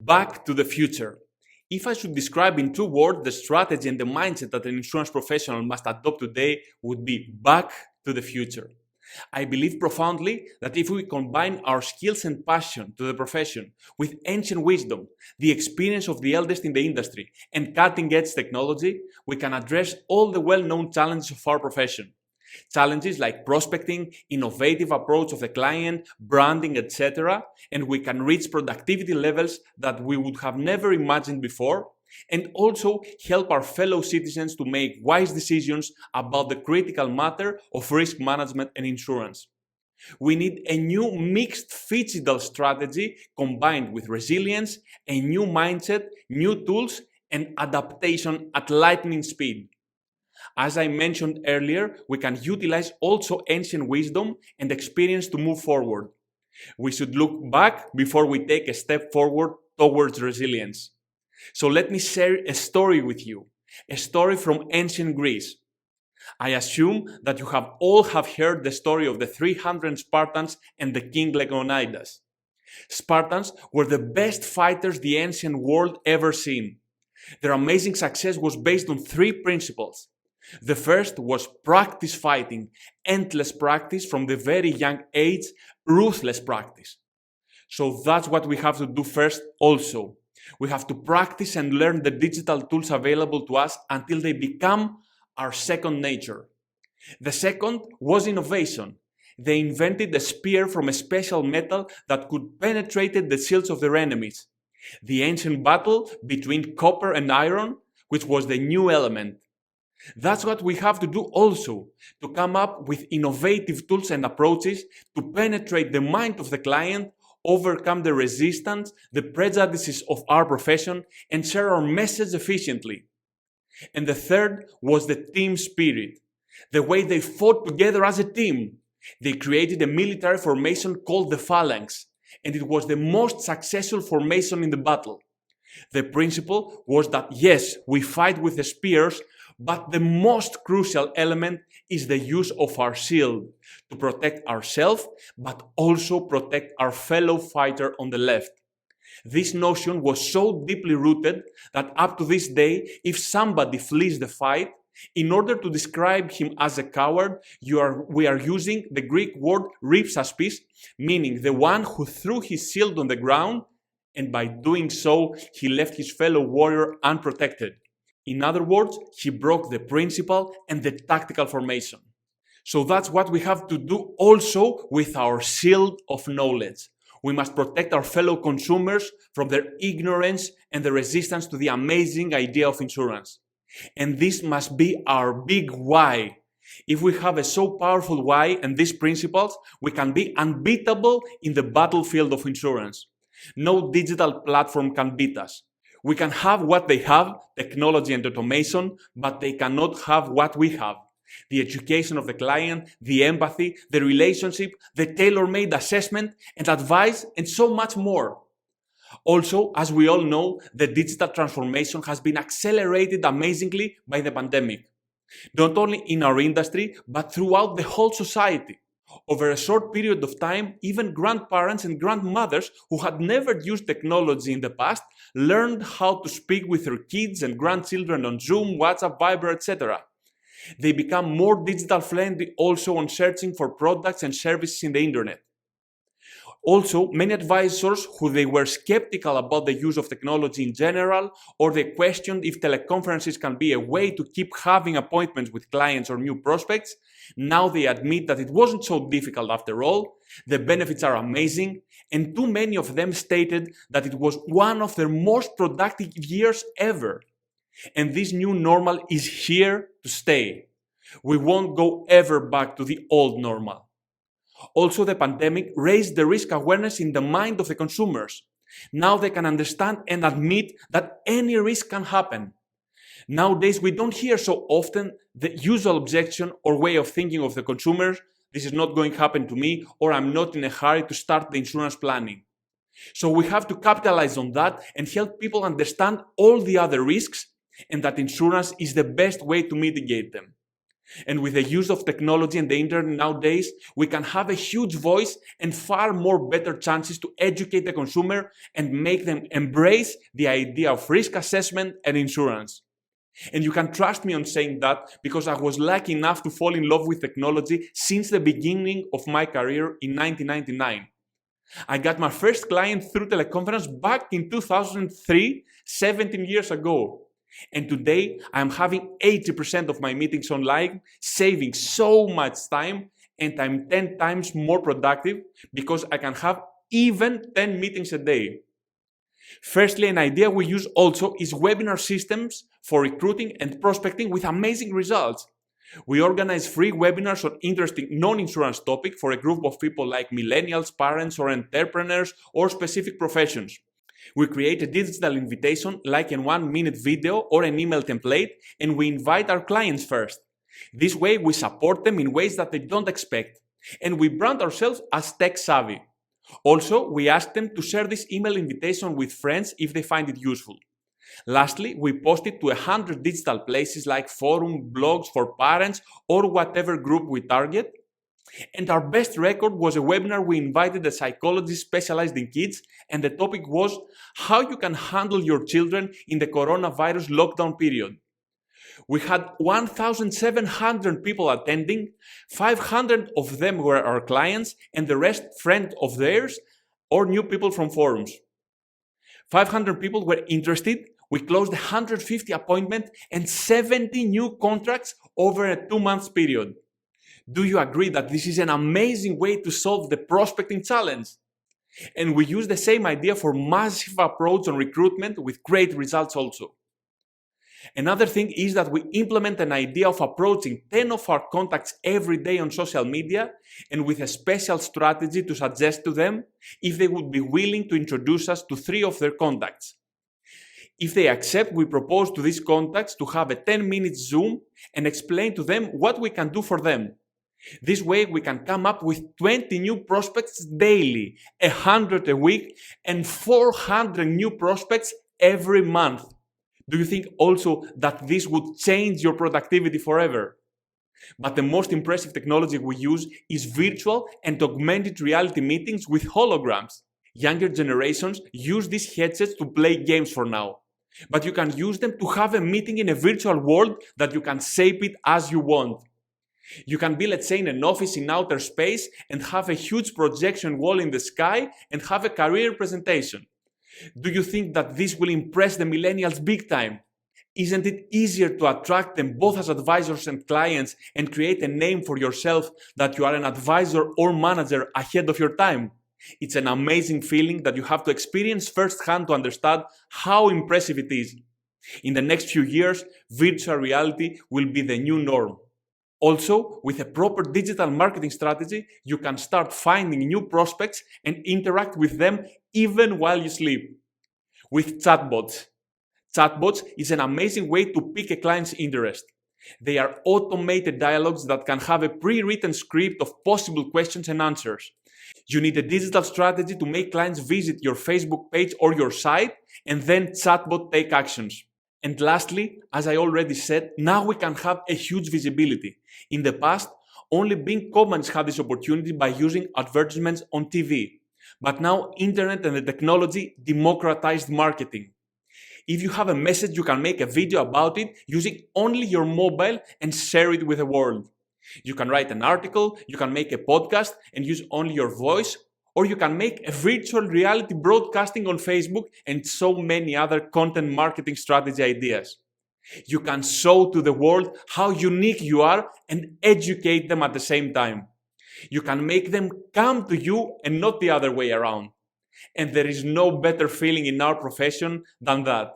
Back to the future. If I should describe in 2 words the strategy and the mindset that an insurance professional must adopt today, would be back to the future. I believe profoundly that if we combine our skills and passion to the profession with ancient wisdom, the experience of the eldest in the industry, and cutting-edge technology, we can address all the well-known challenges of our profession. Challenges like prospecting, innovative approach of the client, branding, etc. And we can reach productivity levels that we would have never imagined before, and also help our fellow citizens to make wise decisions about the critical matter of risk management and insurance. We need a new mixed phygital strategy combined with resilience, a new mindset, new tools, and adaptation at lightning speed. As I mentioned earlier, we can utilize also ancient wisdom and experience to move forward. We should look back before we take a step forward towards resilience. So let me share a story with you, a story from ancient Greece. I assume that you have all heard the story of the 300 Spartans and the king Leonidas. Spartans were the best fighters the ancient world ever seen. Their amazing success was based on 3 principles. The first was practice fighting, endless practice from the very young age, ruthless practice. So that's what we have to do first also. We have to practice and learn the digital tools available to us until they become our second nature. The second was innovation. They invented a spear from a special metal that could penetrate the shields of their enemies. The ancient battle between copper and iron, which was the new element. That's what we have to do also, to come up with innovative tools and approaches to penetrate the mind of the client, overcome the resistance, the prejudices of our profession, and share our message efficiently. And the third was the team spirit, the way they fought together as a team. They created a military formation called the phalanx, and it was the most successful formation in the battle. The principle was that yes, we fight with the spears, but the most crucial element is the use of our shield to protect ourselves, but also protect our fellow fighter on the left. This notion was so deeply rooted that up to this day, if somebody flees the fight, in order to describe him as a coward, we are using the Greek word ripsaspis, meaning the one who threw his shield on the ground, and by doing so, he left his fellow warrior unprotected. In other words, he broke the principle and the tactical formation. So that's what we have to do also with our shield of knowledge. We must protect our fellow consumers from their ignorance and the resistance to the amazing idea of insurance. And this must be our big why. If we have a so powerful why and these principles, we can be unbeatable in the battlefield of insurance. No digital platform can beat us. We can have what they have, technology and automation, but they cannot have what we have. The education of the client, the empathy, the relationship, the tailor-made assessment and advice, and so much more. Also, as we all know, the digital transformation has been accelerated amazingly by the pandemic. Not only in our industry, but throughout the whole society. Over a short period of time, even grandparents and grandmothers who had never used technology in the past learned how to speak with their kids and grandchildren on Zoom, WhatsApp, Viber, etc. They become more digital friendly also on searching for products and services in the internet. Also, many advisors who they were skeptical about the use of technology in general, or they questioned if teleconferences can be a way to keep having appointments with clients or new prospects, now they admit that it wasn't so difficult after all, the benefits are amazing, and too many of them stated that it was one of their most productive years ever. And this new normal is here to stay. We won't go ever back to the old normal. Also, the pandemic raised the risk awareness in the mind of the consumers. Now they can understand and admit that any risk can happen. Nowadays, we don't hear so often the usual objection or way of thinking of the consumers, this is not going to happen to me, or I'm not in a hurry to start the insurance planning. So we have to capitalize on that and help people understand all the other risks and that insurance is the best way to mitigate them. And with the use of technology and the internet nowadays, we can have a huge voice and far more better chances to educate the consumer and make them embrace the idea of risk assessment and insurance. And you can trust me on saying that because I was lucky enough to fall in love with technology since the beginning of my career in 1999. I got my first client through teleconference back in 2003, 17 years ago. And today, I'm having 80% of my meetings online, saving so much time, and I'm 10 times more productive because I can have even 10 meetings a day. Firstly, an idea we use also is webinar systems for recruiting and prospecting with amazing results. We organize free webinars on interesting non-insurance topics for a group of people like millennials, parents, or entrepreneurs, or specific professions. We create a digital invitation like a 1-minute video or an email template, and we invite our clients first. This way, we support them in ways that they don't expect, and we brand ourselves as tech-savvy. Also, we ask them to share this email invitation with friends if they find it useful. Lastly, we post it to 100 digital places like forums, blogs for parents, or whatever group we target. And our best record was a webinar we invited a psychologist specialized in kids, and the topic was how you can handle your children in the coronavirus lockdown period. We had 1,700 people attending, 500 of them were our clients, and the rest friends of theirs or new people from forums. 500 people were interested. We closed 150 appointments and 70 new contracts over a 2-month period. Do you agree that this is an amazing way to solve the prospecting challenge? And we use the same idea for massive approach on recruitment with great results also. Another thing is that we implement an idea of approaching 10 of our contacts every day on social media and with a special strategy to suggest to them if they would be willing to introduce us to 3 of their contacts. If they accept, we propose to these contacts to have a 10-minute Zoom and explain to them what we can do for them. This way, we can come up with 20 new prospects daily, 100 a week, and 400 new prospects every month. Do you think also that this would change your productivity forever? But the most impressive technology we use is virtual and augmented reality meetings with holograms. Younger generations use these headsets to play games for now. But you can use them to have a meeting in a virtual world that you can shape it as you want. You can be, let's say, in an office in outer space and have a huge projection wall in the sky and have a career presentation. Do you think that this will impress the millennials big time? Isn't it easier to attract them both as advisors and clients and create a name for yourself that you are an advisor or manager ahead of your time? It's an amazing feeling that you have to experience firsthand to understand how impressive it is. In the next few years, virtual reality will be the new norm. Also, with a proper digital marketing strategy, you can start finding new prospects and interact with them even while you sleep. With chatbots. Chatbots is an amazing way to pick a client's interest. They are automated dialogues that can have a pre-written script of possible questions and answers. You need a digital strategy to make clients visit your Facebook page or your site, and then chatbot take actions. And lastly, as I already said, now we can have a huge visibility. In the past, only big companies had this opportunity by using advertisements on TV. But now, internet and the technology democratized marketing. If you have a message, you can make a video about it using only your mobile and share it with the world. You can write an article, you can make a podcast and use only your voice, or you can make a virtual reality broadcasting on Facebook and so many other content marketing strategy ideas. You can show to the world how unique you are and educate them at the same time. You can make them come to you and not the other way around. And there is no better feeling in our profession than that.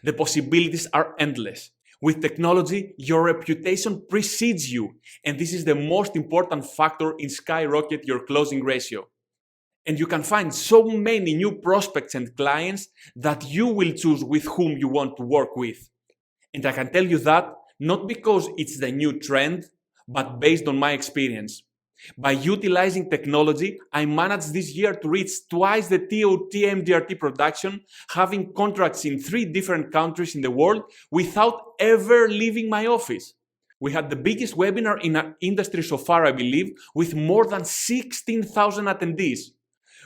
The possibilities are endless. With technology, your reputation precedes you, and this is the most important factor in skyrocket your closing ratio. And you can find so many new prospects and clients that you will choose with whom you want to work with. And I can tell you that not because it's the new trend, but based on my experience. By utilizing technology, I managed this year to reach twice the TOT MDRT production, having contracts in 3 different countries in the world without ever leaving my office. We had the biggest webinar in our industry so far, I believe, with more than 16,000 attendees.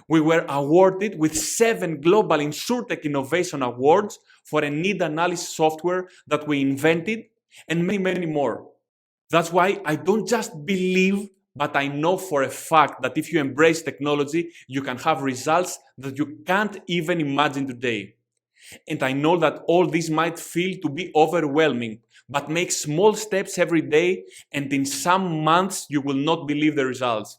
We were awarded with 7 global InsurTech Innovation Awards for a need analysis software that we invented, and many, many more. That's why I don't just believe, but I know for a fact that if you embrace technology, you can have results that you can't even imagine today. And I know that all this might feel to be overwhelming, but make small steps every day, and in some months you will not believe the results.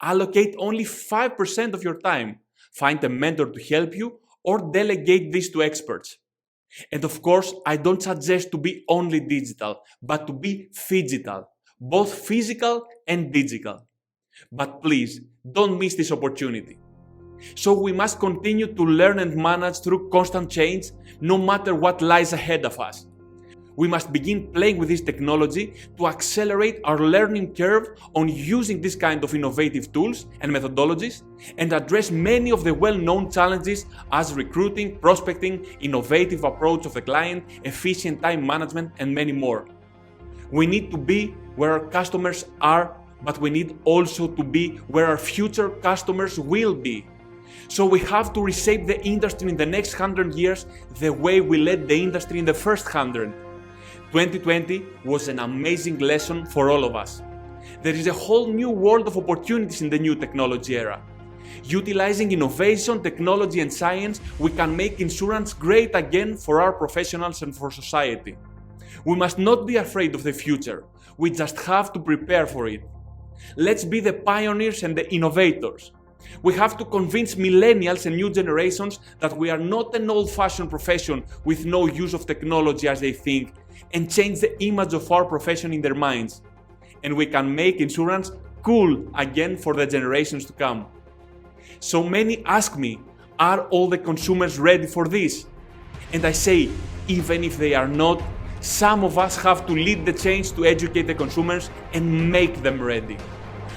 Allocate only 5% of your time. Find a mentor to help you, or delegate this to experts. And of course, I don't suggest to be only digital, but to be phygital, both physical and digital. But please, don't miss this opportunity. So we must continue to learn and manage through constant change, no matter what lies ahead of us. We must begin playing with this technology to accelerate our learning curve on using this kind of innovative tools and methodologies, and address many of the well-known challenges as recruiting, prospecting, innovative approach of the client, efficient time management, and many more. We need to be where our customers are, but we need also to be where our future customers will be. So we have to reshape the industry in the next 100 years the way we led the industry in the first 100. 2020 was an amazing lesson for all of us. There is a whole new world of opportunities in the new technology era. Utilizing innovation, technology, and science, we can make insurance great again for our professionals and for society. We must not be afraid of the future. We just have to prepare for it. Let's be the pioneers and the innovators. We have to convince millennials and new generations that we are not an old-fashioned profession with no use of technology as they think, and change the image of our profession in their minds. And we can make insurance cool again for the generations to come. So many ask me, are all the consumers ready for this? And I say, even if they are not, some of us have to lead the change to educate the consumers and make them ready.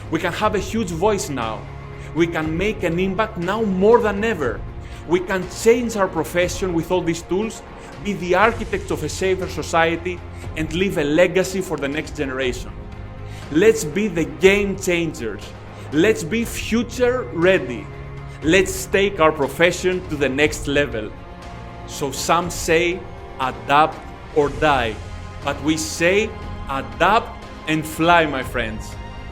We can have a huge voice now. We can make an impact now more than ever. We can change our profession with all these tools, be the architects of a safer society, and leave a legacy for the next generation. Let's be the game changers. Let's be future ready. Let's take our profession to the next level. So some say adapt or die, but we say adapt and fly, my friends.